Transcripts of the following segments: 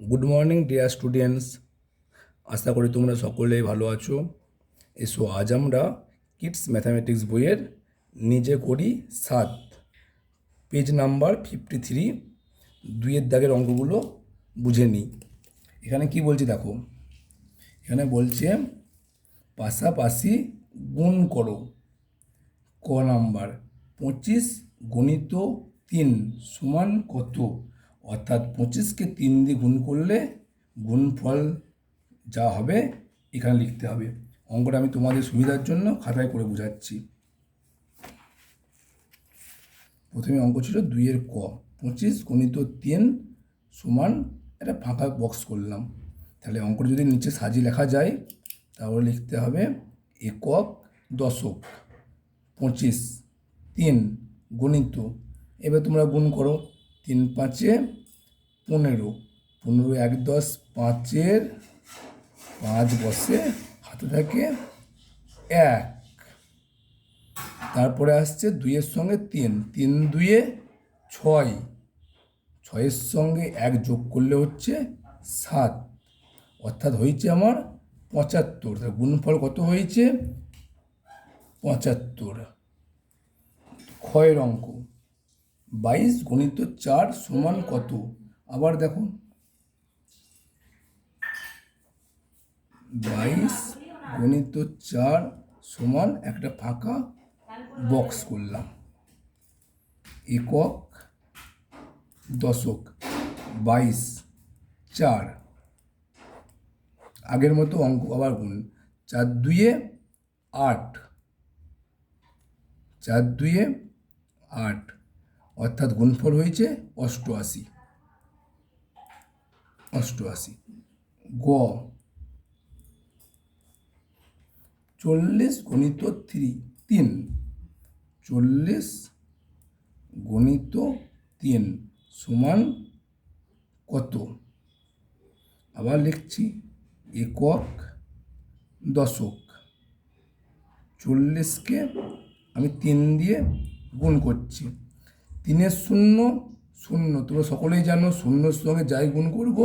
Good morning dear students, আশা করি তোমরা সকলেই ভালো আছো। এসো আজ আমরা কিডস ম্যাথামেটিক্স বইয়ের নিজে করি 7 পেজ নাম্বার 53 দুইয়ের দাগের অঙ্কগুলো বুঝে নিই। এখানে কি বলছি দেখো, এখানে বলছে পাশাপাশি গুণ করো। ক নাম্বার 25 গণিত 3 সমান কত? অর্থাৎ 25কে 3 দিয়ে গুণ করলে গুণফল যা হবে এখানে লিখতে হবে। অঙ্কটা আমি তোমাদের সুবিধার জন্য খাতায় করে বোঝাচ্ছি। প্রথমে অঙ্ক ছিল 2-এর ক, 25 গণিত 3 সমান একটা ফাঁকা বক্স করলাম। তাহলে অঙ্কটা যদি নিচে সাজিয়ে লেখা যায় তাহলে লিখতে হবে একক দশক 25 3 গণিত। এবার তোমরা গুণ করো, 3 5 15, 15 1 10, 5-এর 5 বসে হাতে থাকে 1। তারপরে আসছে 2-এর সঙ্গে 3, 3 2-এ 6, 6-এর সঙ্গে 1 যোগ করলে হচ্ছে 7, অর্থাৎ হয়েছে আমার 75। তাহলে গুণফল কত হয়েছে? 75। ক্ষয়ের অঙ্ক 22 গণিত 4 সমান কত? আবার দেখো 22 গণিত 4 সমান একটা ফাঁকা বক্স করলাম। একক দশক 22 4, আগের মতো অঙ্ক আবার গুণ। 4 2-এ 8, 4 2-এ 8, অর্থাৎ গুণফল হয়েছে 88। 88। গ 40 গণিত 3 40 গণিত 3 সমান কত? আবার লিখছি একক দশক। 40কে আমি 3 দিয়ে গুণ করছি। 3-এর 0 0, তোমরা সকলেই জানো 0-এর সঙ্গে যাই গুণ করবো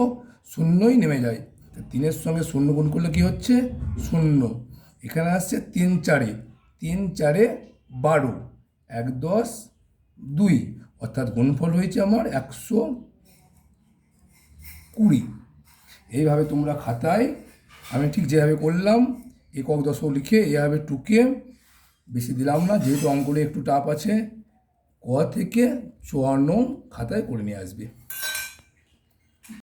0ই নেমে যায়। 3-এর সঙ্গে 0 গুণ করলে কি হচ্ছে? 0। এখানে আসছে 3 4-এ 3 4-এ 12, 1 10 2, অর্থাৎ গুণফল হয়েছে আমার 120। এইভাবে তোমরা খাতায় আমি ঠিক যেভাবে করলাম একক দশক লিখে এইভাবে টুকে, বেশি দিলাম না যেহেতু অঙ্কগুলো একটু টাফ আছে, ক থেকে 54 খাতায় করে নিয়ে আসবে।